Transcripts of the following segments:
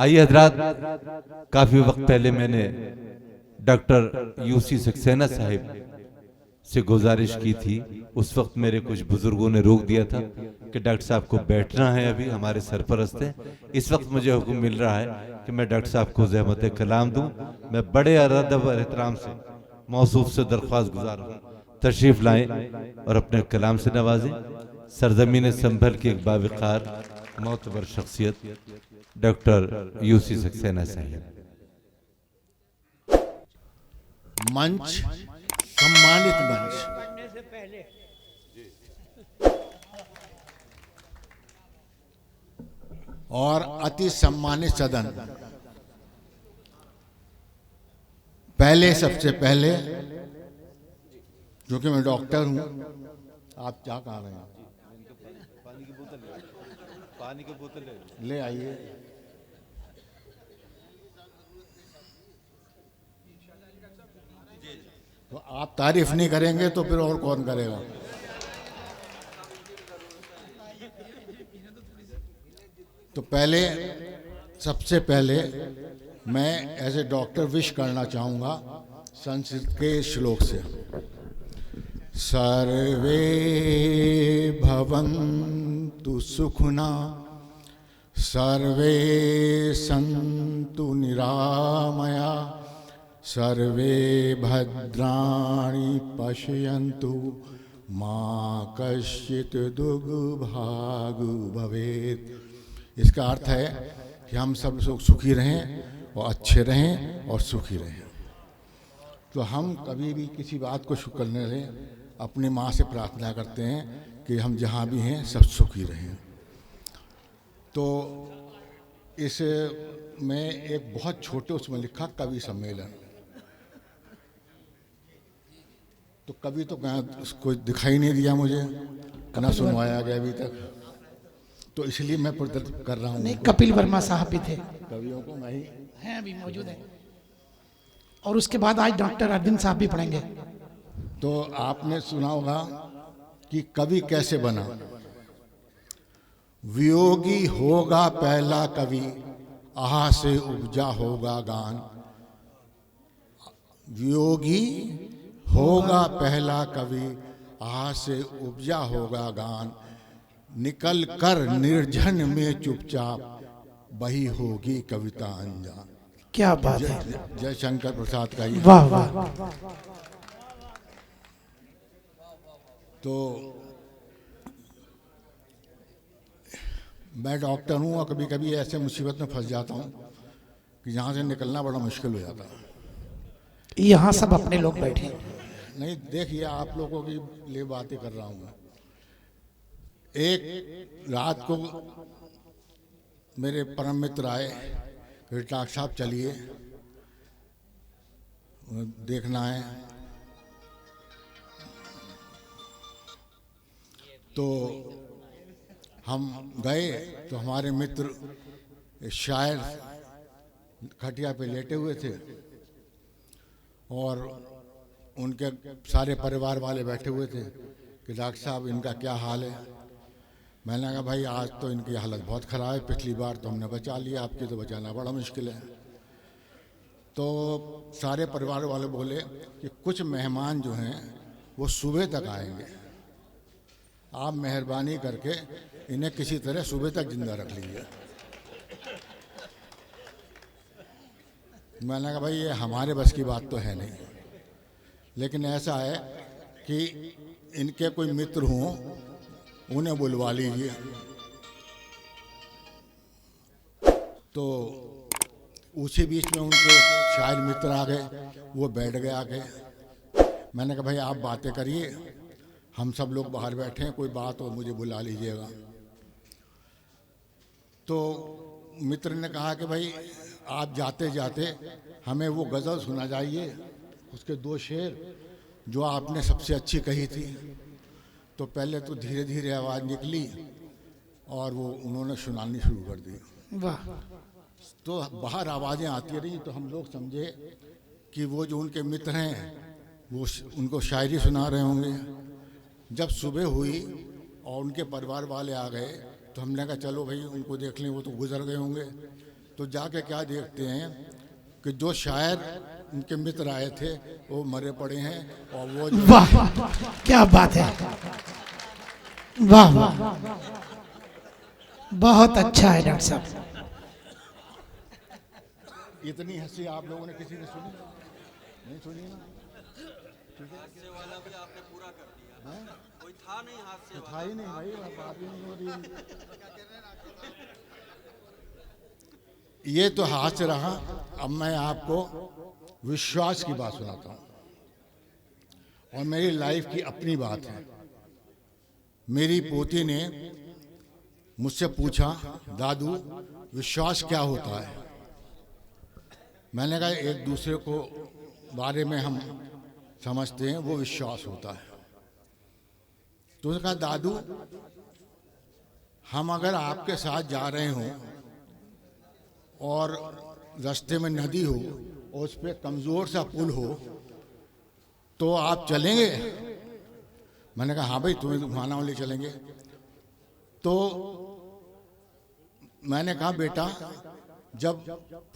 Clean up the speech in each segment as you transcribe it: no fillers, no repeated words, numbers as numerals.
आइए हजरात, काफी वक्त पहले मैंने डॉक्टर यूसी सक्सेना साहिब से गुजारिश की थी। उस वक्त मेरे कुछ बुजुर्गों ने रोक दिया था कि डॉक्टर साहब को बैठना है, अभी हमारे सरपरस्त हैं। इस वक्त मुझे हुक्म मिल रहा है कि मैं डॉक्टर साहब को ज़हमत कलाम दूं। मैं बड़े अदब और एहतराम से मौसूफ से दरख्वास्त गुजार हूँ, तशरीफ लाएं और अपने कलाम से नवाजें। सरजमीन संभल की एक बावकार मोतबर शख्सियत डॉक्टर यूसी सक्सेना साहिब। मंच, सम्मानित मंच, और अति सम्मानित सदन। पहले, सबसे पहले, क्योंकि मैं डॉक्टर हूं, आप क्या कह रहे हैं? पानी की बोतल ले आइए। तो आप तारीफ नहीं करेंगे तो फिर और कौन करेगा? तो पहले, सबसे पहले मैं एज ए डॉक्टर विश करना चाहूँगा संस्कृत के श्लोक से। सर्वे भवन्तु सुखिना, सर्वे सन्तु निरामया, सर्वे भद्राणि पश्यन्तु मा कश्चित् दुर्भाग् भवेत्। इसका अर्थ है कि हम सब लोग सुखी रहें और अच्छे रहें और सुखी रहें। तो हम कभी भी किसी बात को शुक्र न रहें, अपनी माँ से प्रार्थना करते हैं कि हम जहाँ भी हैं सब सुखी रहें। तो इस में एक बहुत छोटे उसमें लिखा कवि सम्मेलन। तो कभी तो कोई दिखाई नहीं दिया मुझे, ना सुनवाया गया अभी तक, तो इसलिए मैं प्रदर्शित कर रहा हूँ। नहीं, कपिल वर्मा साहब भी थे, कवियों को मैं ही हैं, अभी मौजूद हैं। और उसके बाद आज डॉक्टर अरविंद साहब भी पढ़ेंगे। तो आपने सुना होगा कि कवि कैसे बना। वियोगी होगा पहला कवि, आहा से उपजा होगा गान। वियोगी होगा पहला कवि, आहा से उपजा होगा गान। निकल कर निर्जन में चुपचाप, वही होगी कविता अनजान। क्या बात है, जय शंकर प्रसाद का ये। वाह वाह। तो मैं डॉक्टर हूँ और कभी कभी ऐसे मुसीबत में फंस जाता हूँ कि यहाँ से निकलना बड़ा मुश्किल हो जाता है। यहाँ सब अपने लोग बैठे हैं। नहीं, देखिए, आप लोगों की लिए बातें कर रहा हूँ मैं। एक रात को मेरे परम मित्र आए, फिर डॉक्टर साहब चलिए देखना है। तो हम गए तो हमारे मित्र शायर खटिया पे लेटे हुए थे और उनके सारे परिवार वाले बैठे हुए थे कि डॉक्टर साहब इनका क्या हाल है। मैंने कहा भाई आज तो इनकी हालत बहुत ख़राब है, पिछली बार तो हमने बचा लिया, आपकी तो बचाना बड़ा मुश्किल है। तो सारे परिवार वाले बोले कि कुछ मेहमान जो हैं वो सुबह तक आएंगे, आप मेहरबानी करके इन्हें किसी तरह सुबह तक जिंदा रख लीजिए। मैंने कहा भाई ये हमारे बस की बात तो है नहीं, लेकिन ऐसा है कि इनके कोई मित्र हों उन्हें बुलवा लीजिए। तो उसी बीच में उनके शायर मित्र आ गए, वो बैठ गए आके। मैंने कहा भाई आप बातें करिए, हम सब लोग बाहर बैठे हैं, कोई बात हो मुझे बुला लीजिएगा। तो मित्र ने कहा कि भाई आप जाते जाते हमें वो गज़ल सुना जाइए, उसके 2 शेर जो आपने सबसे अच्छी कही थी। तो पहले तो धीरे धीरे आवाज़ निकली और वो उन्होंने सुनानी शुरू कर दी। वाह। तो बाहर आवाज़ें आती रही, तो हम लोग समझे कि वो जो उनके मित्र हैं वो उनको शायरी सुना रहे होंगे। जब सुबह हुई और उनके परिवार वाले आ गए तो हमने कहा चलो भाई उनको देख लें, वो तो गुजर गए होंगे। तो तो जाके क्या देखते हैं कि जो शायर उनके मित्र आए थे वो मरे पड़े हैं, और वो जो वाह, क्या बात है, वाह वाह, बहुत अच्छा है डॉक्टर साहब। इतनी हंसी आप लोगों ने किसी ने सुनी नहीं? सुनी ना? हादसे वाला भी आपने पूरा कर दिया, कोई था नहीं हादसे तो था ही नहीं भाई, बात ही नहीं हो रही है। ये तो हाथ से रहा। अब मैं आपको विश्वास की बात सुनाता हूँ, और मेरी लाइफ की अपनी बात है। मेरी पोती ने मुझसे पूछा, दादू विश्वास क्या होता है? मैंने कहा एक दूसरे को बारे में हम समझते हैं, वो विश्वास होता है। तो उसने कहा, दादू हम अगर आपके साथ जा रहे हों और रास्ते में नदी हो और उस पर कमज़ोर सा पुल हो तो आप चलेंगे? मैंने कहा हाँ भाई, तुम्हें घुमाना वाले चलेंगे। तो मैंने कहा बेटा, जब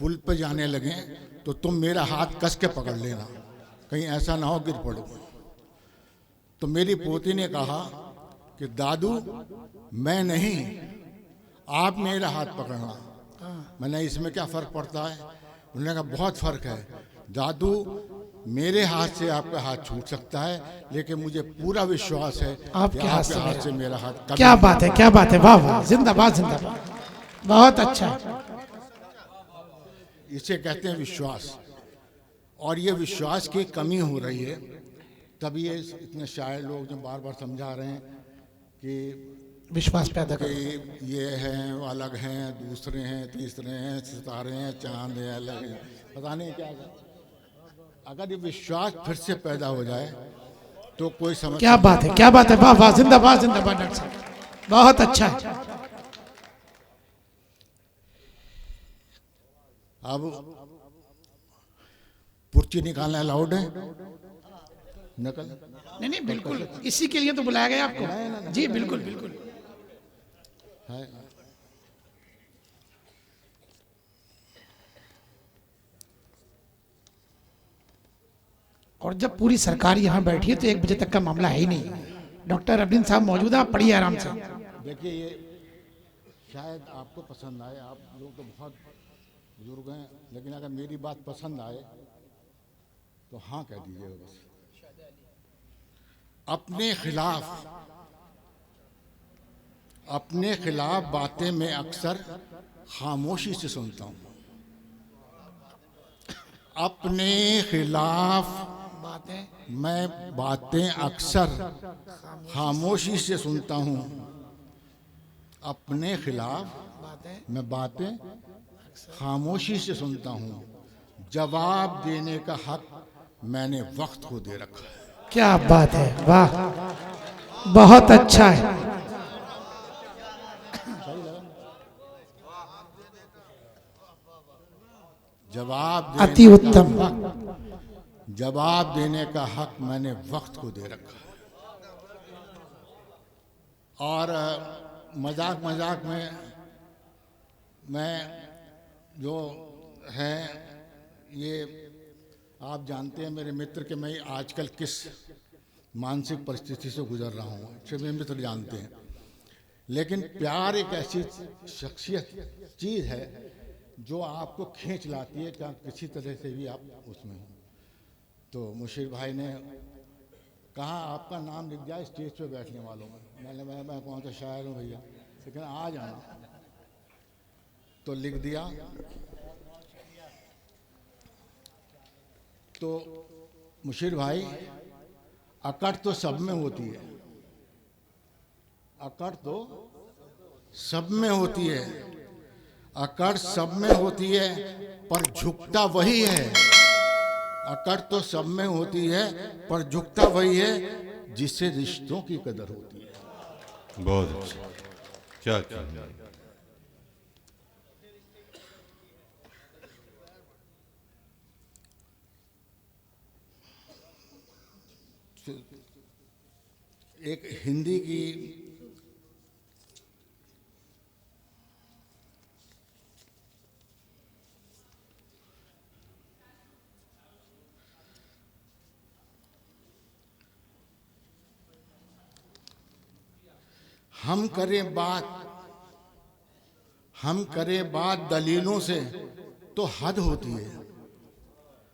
पुल पे जाने लगे तो तुम मेरा हाथ कस के पकड़ लेना, कहीं ऐसा ना हो गिर पड़ो। तो मेरी पोती ने कहा कि दादू मैं नहीं, आप मेरा हाथ पकड़ना। मैंने इसमें क्या फ़र्क पड़ता है? उन्होंने कहा बहुत फ़र्क है दादू, मेरे हाथ से आपका हाथ छूट सकता है, लेकिन मुझे पूरा विश्वास है कि आपके हाथ से मेरा हाथ कभी क्या बात है, क्या बात है, वाह वाह, जिंदाबाद जिंदाबाद, बहुत अच्छा। इसे कहते हैं विश्वास। और ये विश्वास की कमी हो रही है, तभी ये इतने शायर लोग जो बार बार समझा रहे हैं कि विश्वास पैदा कर, ये हैं, वो अलग हैं, दूसरे हैं, तीसरे हैं, सितारे हैं, चांद हैं, अलग हैं, पता नहीं क्या है। अगर ये विश्वास फिर से पैदा हो जाए तो कोई समझ, क्या बात है, क्या बात है, वाह वाह, जिंदाबाद जिंदाबाद डॉक्टर साहब, बहुत अच्छा है। अब पुर्ची निकालना अलाउड है? निकल। नहीं नहीं, बिल्कुल, इसी के लिए तो बुलाया गया आपको। जी बिल्कुल बिल्कुल। है। और जब पूरी सरकार यहाँ बैठी है तो 1 बजे तक का मामला है ही नहीं। डॉक्टर अरविंद साहब मौजूद है, आप पढ़िए आराम से। देखिए ये शायद आपको पसंद आए, आप लोग तो बहुत बुजुर्ग हैं, लेकिन अगर मेरी बात पसंद आए तो हाँ कह दीजिएगा बस। अपने खिलाफ बातें मैं अक्सर खामोशी से सुनता हूँ। अपने खिलाफ मैं बातें अक्सर खामोशी से सुनता हूँ। अपने खिलाफ मैं बातें खामोशी से सुनता हूँ। जवाब देने का हक मैंने वक्त को दे रखा है। क्या बात है, वाह, बहुत अच्छा है। अति उत्तम। जवाब देने का हक मैंने वक्त को दे रखा है। और मजाक मजाक में मैं जो है ये आप जानते हैं मेरे मित्र के मैं आजकल किस मानसिक परिस्थिति से गुजर रहा हूँ, सिर्फ मेरे मित्र जानते हैं। लेकिन प्यार एक ऐसी शख्सियत चीज़ है जो आपको खींच लाती है, क्या किसी तरह से भी आप उसमें हो। तो मुशीर भाई ने कहा आपका नाम लिख जाए स्टेज पे बैठने वालों में। मैं कौन सा शायर हूँ भैया, लेकिन आ जाना। तो लिख दिया। तो मुशीर भाई, अकड़ तो सब में होती है, अकड़ तो सब में होती है, अकड़ सब में होती है, पर झुकता वही है। अकड़ तो सब में होती है, पर झुकता वही है जिससे रिश्तों की कदर होती है। बहुत अच्छा, क्या कहना। एक हिंदी की हम करें बात दलीलों से तो हद होती है।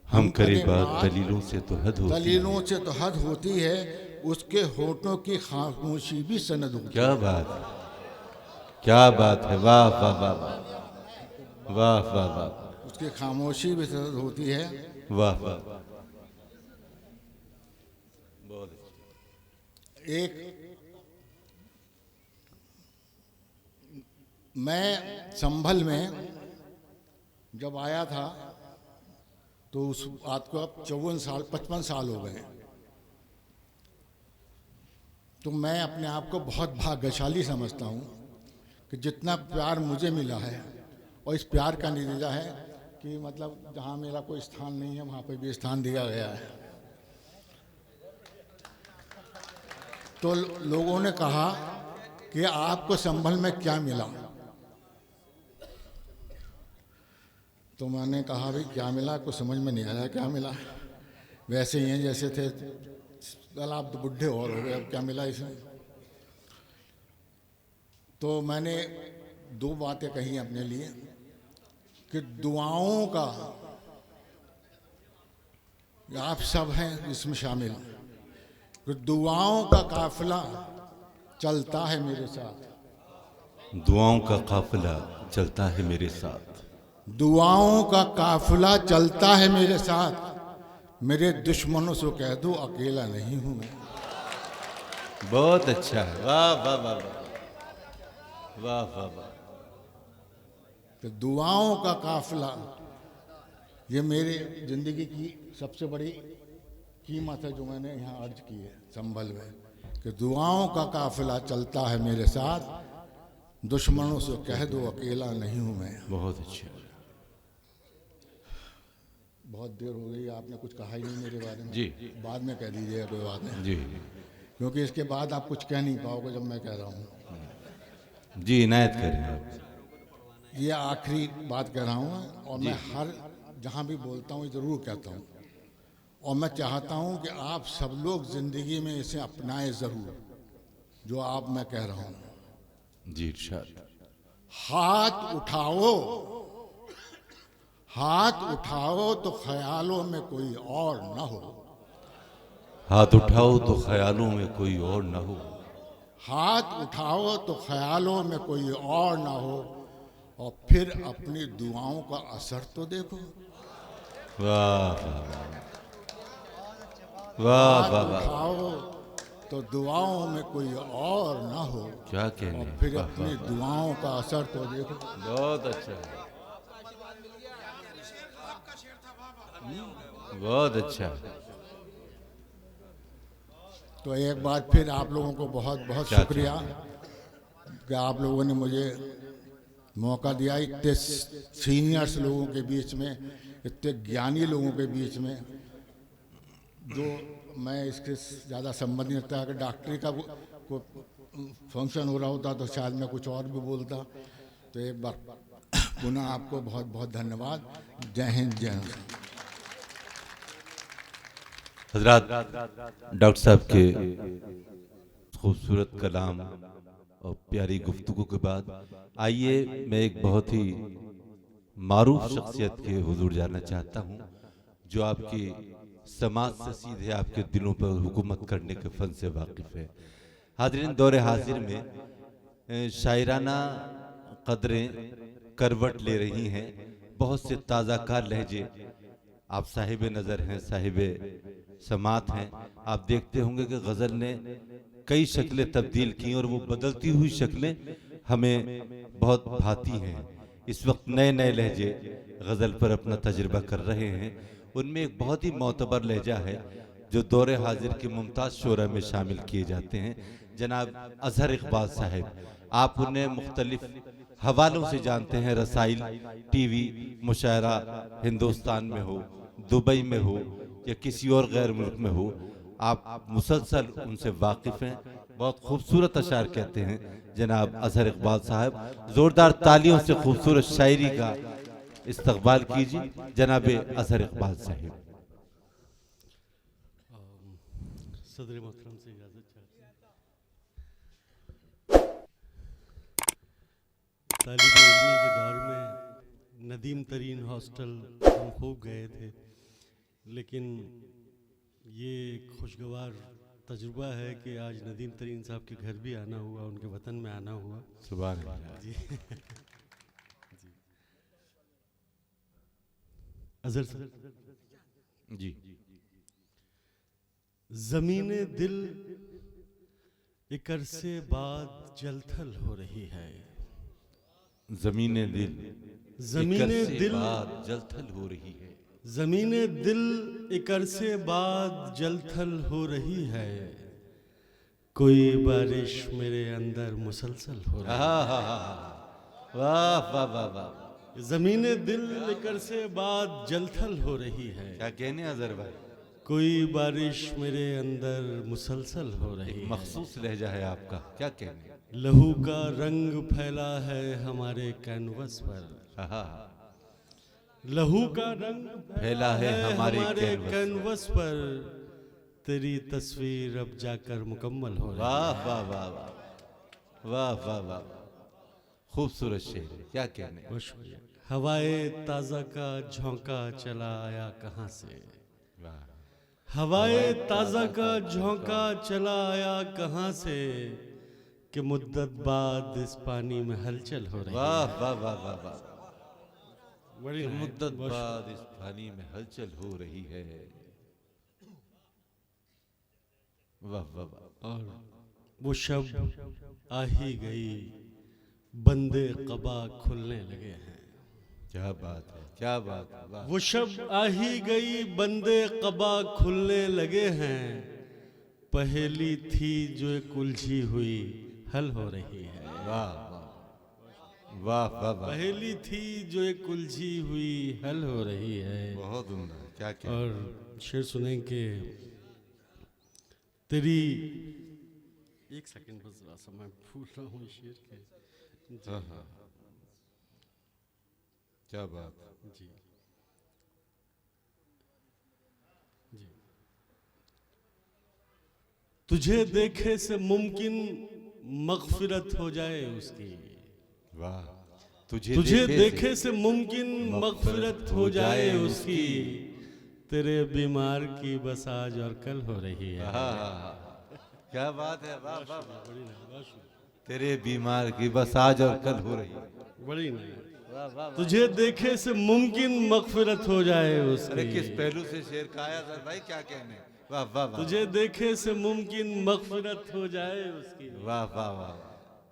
हम करें बात दलीलों से तो हद होती है। दलीलों से तो हद होती है, उसके होठों की खामोशी भी सनद होती है। क्या बात है, क्या बात है, वाह वाह वाह वाह वाह वाह, उसकी खामोशी भी सनद होती है। वाह वाह, बहुत अच्छा। एक मैं संभल में जब आया था तो उस बात को अब 55 साल हो गए। तो मैं अपने आप को बहुत भाग्यशाली समझता हूँ कि जितना प्यार मुझे मिला है, और इस प्यार का नतीजा है कि मतलब जहाँ मेरा कोई स्थान नहीं है वहाँ पे भी स्थान दिया गया है। तो लोगों ने कहा कि आपको संभल में क्या मिला, तो मैंने कहा भाई क्या मिला, कुछ समझ में नहीं आ रहा क्या मिला, वैसे ही हैं जैसे थे। कल आप तो बुढ़े और हो गए, अब क्या मिला इसमें। तो मैंने दो बातें कही अपने लिए कि दुआओं का, आप सब हैं इसमें शामिल, कि दुआओं का काफिला चलता है मेरे साथ। दुआओं का काफिला चलता है मेरे साथ। दुआओं का काफिला चलता है मेरे साथ। मेरे दुश्मनों से कह दो अकेला नहीं हूं मैं। बहुत अच्छा है, वाह वाह वाह वाह वाह वाह। तो दुआओं का काफिला, ये मेरे जिंदगी की सबसे बड़ी कीमत है जो मैंने यहाँ अर्ज की है संभल में, कि दुआओं का काफिला चलता है मेरे साथ, दुश्मनों से कह दो अकेला नहीं हूं मैं। बहुत अच्छा। बहुत देर हो गई, आपने कुछ कहा ही नहीं मेरे बारे में। जी, बाद में कह दीजिएगा, कोई बात नहीं, जी क्योंकि इसके बाद आप कुछ कह नहीं पाओगे जब मैं कह रहा हूँ। जी, इनायत करें आप। ये आखिरी बात कह रहा हूँ, और मैं हर जहाँ भी बोलता हूँ ज़रूर कहता हूँ, और मैं चाहता हूँ कि आप सब लोग ज़िंदगी में इसे अपनाएं ज़रूर, जो आप मैं कह रहा हूँ। जी इरशाद। हाथ उठाओ, हाथ उठाओ तो ख्यालों में कोई और न हो। हाथ उठाओ तो ख्यालों में कोई और ना हो। हाथ उठाओ तो ख्यालों में कोई और ना हो, और फिर अपनी दुआओं का असर तो देखो। वाह वाह वाह वाह, उठाओ तो दुआओं में कोई और ना हो, क्या कहने, और फिर वाह, अपनी वाह, दुआओं का असर तो देखो। बहुत अच्छा है, बहुत अच्छा है। तो एक बार फिर आप लोगों को बहुत बहुत क्या शुक्रिया कि आप लोगों ने मुझे मौका दिया, इतने सीनियर्स लोगों के बीच में, इतने ज्ञानी लोगों के बीच में, जो मैं इसके ज़्यादा संबंध नहीं रखता। अगर डॉक्टरी का कोई फंक्शन हो रहा होता तो शायद मैं कुछ और भी बोलता। तो एक बार पुनः आपको बहुत बहुत धन्यवाद। जय हिंद, जय हिंद। हजरात, डॉक्टर साहब के खूबसूरत कलाम और प्यारी गुफ्तगू के बाद आइए मैं एक बहुत ही मारूफ शख्सियत के हुजूर जाना चाहता हूँ, जो आपकी समाज से सीधे आपके दिलों पर हुकूमत करने के फन से वाकिफ है। हाज़रीन, दौरे हाजिर में शायराना कदरें करवट ले रही हैं। बहुत से ताज़ा कार लहजे, आप साहिब नज़र हैं, साहिब समात हैं। आप देखते होंगे कि गज़ल ने कई शक्लें तब्दील की और वो बदलती हुई शक्लें हमें बहुत भाती हैं। इस वक्त नए नए लहजे गज़ल पर अपना तजुर्बा कर रहे हैं। उनमें एक बहुत ही मोतबर लहजा है जो दौरे हाजिर के मुमताज़ शोरा में शामिल किए जाते हैं, जनाब अजहर इकबाल साहब। आप उन्हें मुख्तलिफ हवालों से जानते हैं, रसाइल, टीवी, मुशायरा, हिंदुस्तान में हो, दुबई में हो या किसी और गैर मुल्क में हो, आप मुसलसल उनसे वाकिफ़ हैं। बहुत खूबसूरत अशार कहते हैं जनाब अजहर इकबाल साहब। ज़ोरदार तालियों से खूबसूरत शायरी का इस्तकबाल कीजिए जनाब अजहर इकबाल साहब। सदर मोहतरम से इजाज़त चाहते हैं। तालिब इल्मी के दौर में नदीम तरीन हॉस्टल हम खूब गए थे, लेकिन ये खुशगवार तजुर्बा है कि आज नदीम तरीन साहब के घर भी आना हुआ, उनके वतन में आना हुआ। सुभान अल्लाह। जी जी अजहर साहब, जी ज़मीने दिल एक अरसे बाद जलथल हो रही है। ज़मीने दिल ज़मीने एक अरसे दिल बाद जलथल हो रही है। ज़मीने दिल एक अरसे बाद जलथल हो रही है। कोई बारिश मेरे अंदर मुसलसल हो रही है। वाह वाह वाह वाह, ज़मीने दिल एक अरसे बाद जलथल हो रही है। क्या कहने अजहर भाई, कोई बारिश मेरे अंदर मुसलसल हो रही है। मखसूस लहजा है आपका, क्या कहने। लहू का रंग फैला है हमारे कैनवस पर। आहा, लहू का रंग फैला है हमारे कैनवस पर। तेरी तस्वीर अब जाकर मुकम्मल हो रही है। वाह वाह वाह वाह वाह वाह वाह, खूबसूरत शेर है, क्या कहने। बहुत शुक्रिया। हवाए ताज़ा का झोंका चला आया कहाँ से। वाह हवाए ताज़ा का झोंका चला आया कहाँ से, कि मुद्दत बाद इस पानी में हलचल हो रही है। वाह वाह वाह वाह वाह, बड़ी मुद्दत बाद इस पानी में हलचल हो रही है। वाह वाह वाह। और वो शब आ ही गई, बंदे कबा खुलने लगे हैं। क्या बात है, क्या बात है, वाह। वो शब आ ही गई, बंदे कबा खुलने लगे हैं। पहेली थी जो एक उलझी हुई हल हो रही है। वाह वाह वाह वाह, पहेली थी जो एक उलझी हुई हल हो रही है। बहुत उम्दा, क्या कहने। और शेर सुने के तेरी एक सेकंड बस, जरा सा मैं भूल रहा हूँ शेर के। हाँ हाँ, क्या बात है। जी जी। तुझे देखे से मुमकिन मगफिरत हो जाए उसकी। वाह, तुझे देखे से मुमकिन मगफिरत हो जाए उसकी। तेरे बीमार की बस आज और कल हो रही है। क्या बात है, वाह वाह वाह। बड़ी नहीं, तेरे बीमार की बस आज और कल हो रही है। बड़ी नहीं। तुझे देखे से मुमकिन मगफिरत हो जाए अरे उसकी। किस पहलू से शेर का आया सर भाई, क्या कहने। वाह वाह वाह, तुझे देखे से मुमकिन मगफिरत हो जाए उसकी। वाह वाह वाह,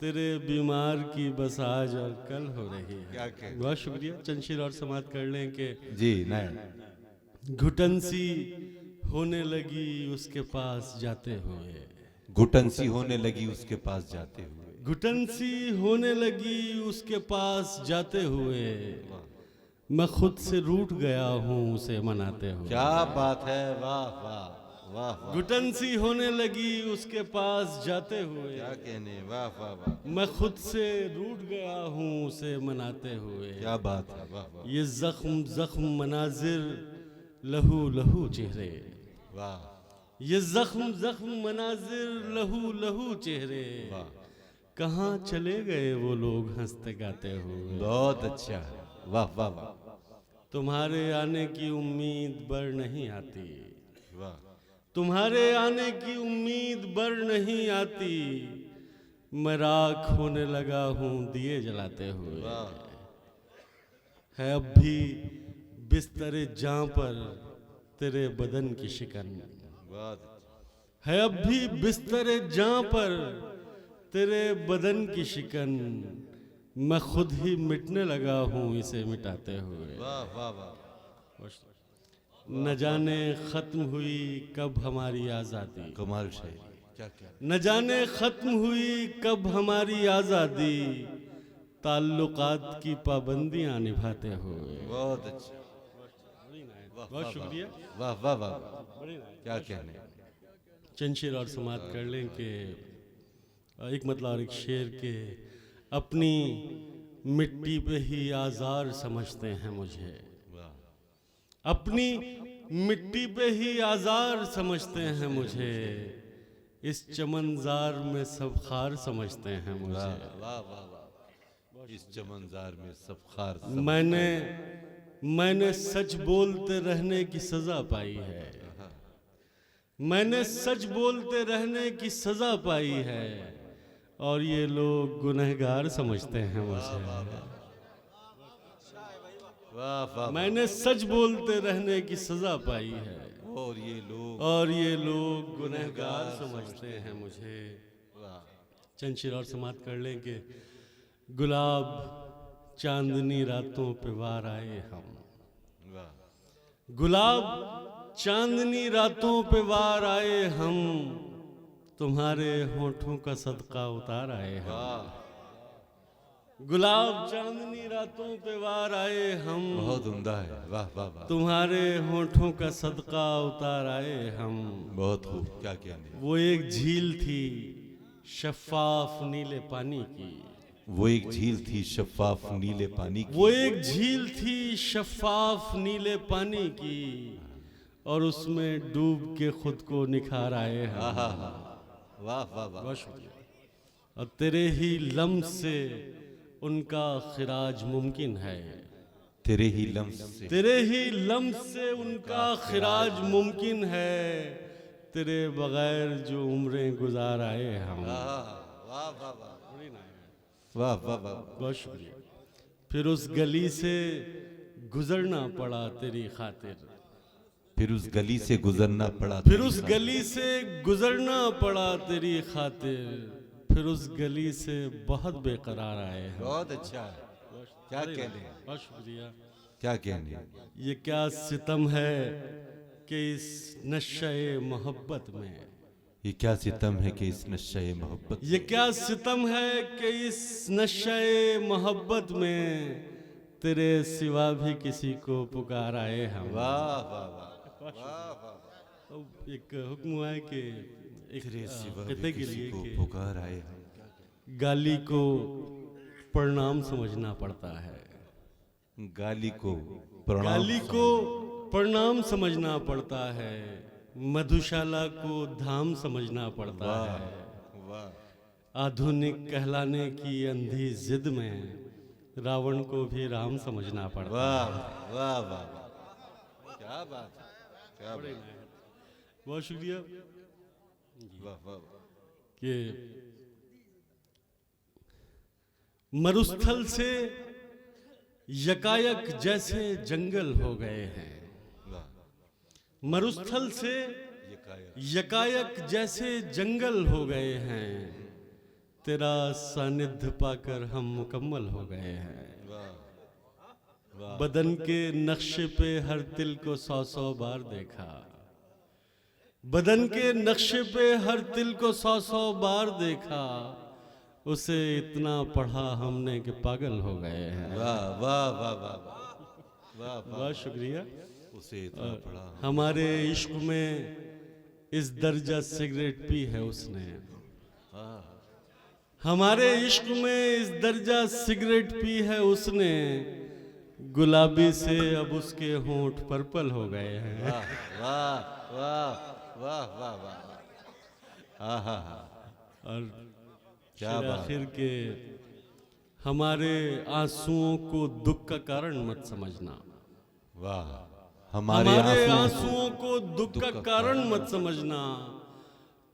तेरे बीमार की बस आज और कल हो रही है। क्या कहने। बहुत शुक्रिया। चंद शेर और समाप्त कर लें कि जी नहीं, घुटन सी होने लगी उसके पास जाते हुए। घुटन सी होने लगी उसके पास जाते हुए। घुटन सी होने लगी उसके पास जाते हुए। मैं खुद से रूठ गया हूँ उसे मनाते हुए। क्या बात है, वाह वाह वाह वाह, घुटन सी होने लगी उसके पास जाते हुए। क्या कहने, वाह वाह वाह, मैं खुद से रूठ गया हूँ उसे मनाते हुए। क्या बात है, वाह वाह ये जख्म जख्म मनाजिर लहू लहू चेहरे। वाह ये जख्म जख्म मनाजिर लहू लहू चेहरे। वाह, कहाँ चले गए वो लोग हंसते गाते हुए। बहुत अच्छा है, वाह वाह वाह, तुम्हारे आने की उम्मीद बर नहीं आती। वाह, तुम्हारे आने की उम्मीद बर नहीं आती। मैं राख होने लगा हूँ दिए जलाते हुए। है अब भी बिस्तरे जां पर तेरे बदन की शिकन। है अब भी बिस्तरे जां पर तेरे बदन की शिकन। मैं खुद ही मिटने लगा हूँ इसे मिटाते हुए। वाह वाह वाह, न जाने खत्म हुई कब हमारी आज़ादी। कमाल शायरी, क्या क्या। न जाने खत्म हुई कब हमारी आज़ादी। ताल्लुकात की पाबंदियां निभाते हुए। बहुत अच्छा, बहुत शुक्रिया। वाह वाह वाह, क्या कहने। चंद शेर और समाप्त कर लें कि एक मतलब और एक शेर के अपनी मिट्टी पे ही आज़ार समझते हैं मुझे। अपनी मिट्टी पे ही आज़ार समझते हैं मुझे। इस चमनजार में सब खार समझते हैं मुझे। वाह वाह वाह, इस चमनजार में सब खार मैंने सच बोलते रहने की सजा पाई है। मैंने सच बोलते रहने की सजा पाई है और ये लोग गुनहगार समझते हैं मुझे। वाह वाह। मैंने सच बोलते रहने की सजा पाई है और ये लोग गुनहगार समझते हैं मुझे। वाह। चंद शेर और समाप्त कर लें कि गुलाब चांदनी रातों पे वार आए हम। वाह। गुलाब चांदनी रातों पे वार आए हम, तुम्हारे होठों का सदका उतार आए हम। गुलाब चांदनी रातों पे वार आए हम, बहुत उम्दा है। वाह वाह वाह। तुम्हारे होठों का सदका उतार आए हम। बहुत खूब। क्या कहने। वो एक झील थी शफाफ नीले पानी की। वो एक झील थी शफाफ नीले पानी की। वो एक झील थी शफाफ नीले पानी की और उसमें डूब के खुद को निखार आए हम। वाह वाह वाह। बहुत शुक्रिया। और तेरे ही लम्स से उनका खिराज मुमकिन है। तेरे ही लम्स से तेरे ही लम्स से उनका खिराज मुमकिन है, तेरे बगैर जो उम्रें गुजार आए हम। वाह वाह वाह। वाह वाह वाह। बहुत शुक्रिया। फिर उस गली से गुजरना पड़ा तेरी खातिर। फिर उस गली से गुजरना पड़ा। फिर उस गली से गुजरना पड़ा तेरी खातिर। फिर उस गली से बहुत बेकरार आए हम। बहुत अच्छा है। क्या कहने। बहुत शुक्रिया। क्या कहने। ये क्या सितम है कि इस नशे मोहब्बत में, ये क्या सितम है कि इस नशे मोहब्बत। ये क्या सितम है कि इस नशे मोहब्बत में तेरे सिवा भी किसी को पुकार आए हम। वाह वाह वाह। वाह वाह। एक हुक्म है कि एक तेरे सिवा खिते भी के किसी लिए को कि पुकार आए हम। गाली को प्रणाम समझना पड़ता है। गाली को प्रणाम। गाली को प्रणाम समझना पड़ता है, मधुशाला को धाम समझना पड़ता है। वाह। आधुनिक कहलाने की अंधी जिद में रावण को भी राम समझना पड़ता वाह है। वाह वाह। क्या बात है। क्या बात है। बहुत शुक्रिया वाह वाह। कि मरुस्थल से यकायक जैसे जंगल हो गए हैं। मरुस्थल से यकायक जैसे जंगल हो गए हैं, तेरा सानिध्य पाकर हम मुकम्मल हो गए हैं। बदन के नक्शे पे हर तिल को 100-100 बार देखा। बदन के नक्शे पे हर तिल को 100-100 बार देखा, उसे इतना पढ़ा हमने कि पागल हो गए हैं। वाह वाह वाह वाह। वाह बहुत शुक्रिया। उसे इतना पढ़ा। हमारे इश्क में इस दर्जा सिगरेट पी है उसने। हमारे इश्क में इस दर्जा सिगरेट पी है उसने, गुलाबी से अब उसके होंठ पर्पल हो गए हैं। वाह वाह वाह वाह वाह वाह। आहा। और क्या फिर बात। आखिर के हमारे आंसुओं को दुख का कारण मत समझना। वाह। हमारे आंसुओं को दुख का कारण मत समझना,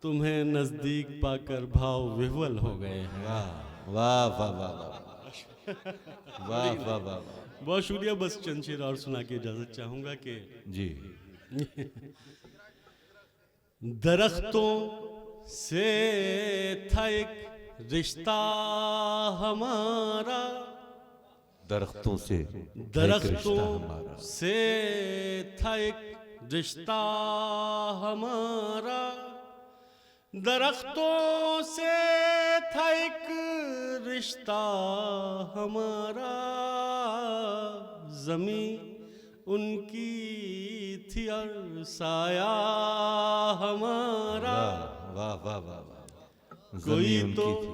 तुम्हें नजदीक पाकर भाव विह्वल हो गए हैं। वाह वाह वाह वाह वाह वाह वाह। बहुत शुक्रिया। बस चंद शेर और सुना के इजाजत चाहूंगा कि जी। दरख्तों से था एक रिश्ता हमारा। दरख्तों से दरख्तों हमारा। से था एक रिश्ता हमारा। दरख्तों से था एक रिश्ता हमारा। ज़मीं उनकी थी और साया हमारा। वाह वाह वाह वाह। कोई ज़मीं तो उनकी थी।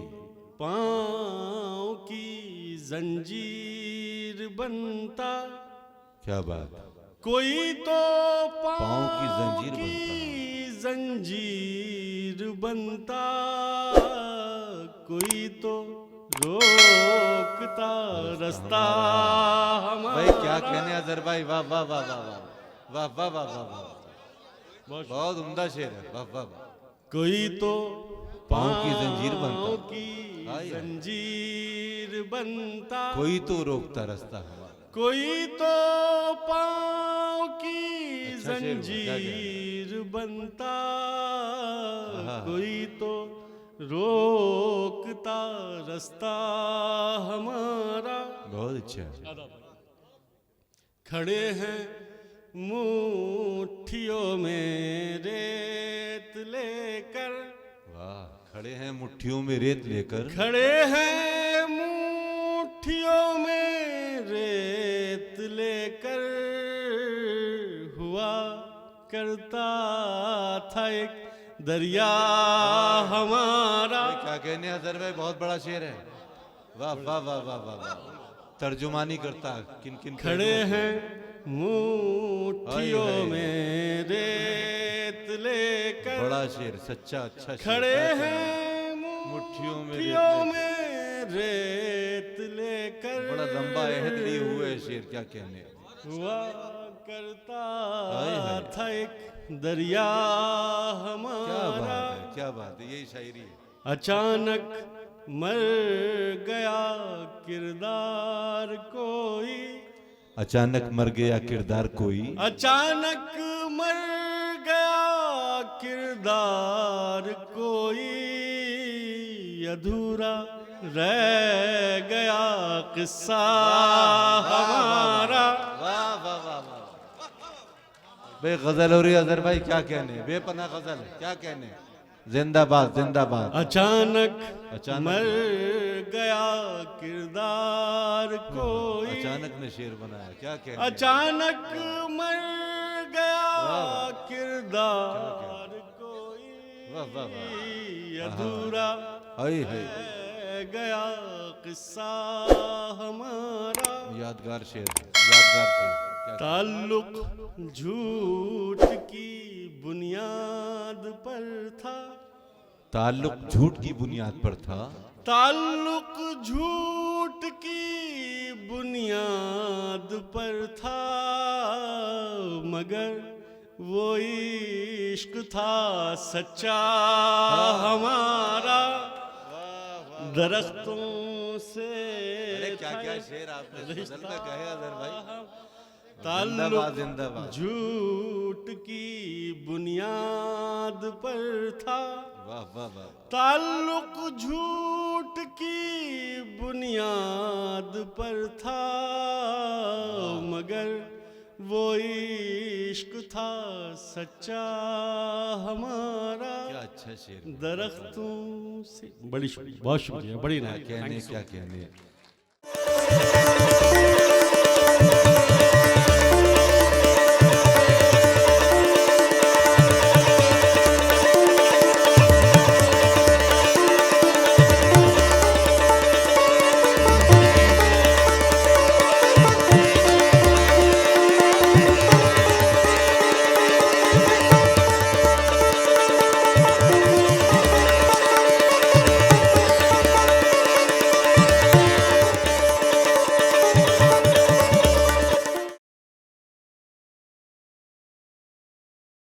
पाँव की जंजीर बनता। क्या बात। कोई तो पाँव की जंजीर की जंजीर बनता। कोई तो रोक रोकता रास्ता भाई हमारा। क्या कहने अजहर भाई, वाह वाह वाह वाह वाह वाह वाह वाह वाह वाह, बहुत बहुत उम्दा शेर है, वाह वाह वाह। कोई तो पाँव की जंजीर बनता। पाँव की हाय हाय। जंजीर बनता, कोई तो रोकता रास्ता हमारा। कोई तो पाँव की अच्छा शेर हुआ, क्या जंजीर बनता, हाँ। कोई तो रोकता रास्ता हमारा। बहुत अच्छा है। खड़े हैं मुट्ठियों में रेत लेकर, वाह, खड़े हैं मुट्ठियों में रेत लेकर, खड़े हैं मुट्ठियों में रेत लेकर, हुआ करता था एक दरिया हमारा। भाई क्या कहने अजहर भाई, बहुत बड़ा शेर है, वाह वाह वाह वाह वाह वाह। तर्जुमानी करता किन किन खड़े पहलुओं हैं हाय मुट्ठियों हाय। में रेत लेकर, बड़ा शेर, सच्चा अच्छा शेर, खड़े क्या कहने। हैं मुट्ठियों में मुट्ठियों रेत में रेत लेकर, बड़ा लंबा अहद लिए हुए है शेर, क्या कहने। हुआ करता हाय हाय। था एक दरिया क्या हमारा। बात है, क्या बात है, यही शायरी है। अचानक मर गया किरदार कोई, अचानक मर गया किरदार कोई, अचानक मर गया किरदार कोई, अधूरा रह गया किस्सा हमारा। वाह वाह वाह वाह। बे गजल हो रही है अजहर भाई, क्या कहने, बेपना गजल है, क्या कहने। जिंदाबाद जिंदाबाद। अचानक अचानक मर गया किरदार कोई, अचानक ने शेर बनाया, क्या कहने। अचानक मर गया वाह। किरदार कोई, वाह वाह वाह। अधूरा हाय हाय। रह गया किस्सा हमारा। यादगार शेर है, यादगार शेर, क्या कहने। ताल्लुक झूठ की बुनियाद पर था, ताल्लुक झूठ की बुनियाद पर था, ताल्लुक झूठ की बुनियाद पर था, मगर वो इश्क था सच्चा हमारा। दरख्तों से अरे क्या क्या था शेर आपने गजल में कहे अजहर भाई। ताल्लुक जिंदाबाद जिंदाबाद। झूठ की बुनियाद पर था, वाह वाह वाह। ताल्लुक झूठ की बुनियाद पर था, मगर वो इश्क था सच्चा हमारा। क्या अच्छा शेर, दरख्तों से बहुत शुक्रिया, बड़ी क्या नाइस। कहने, Thank you so क्या much. कहने।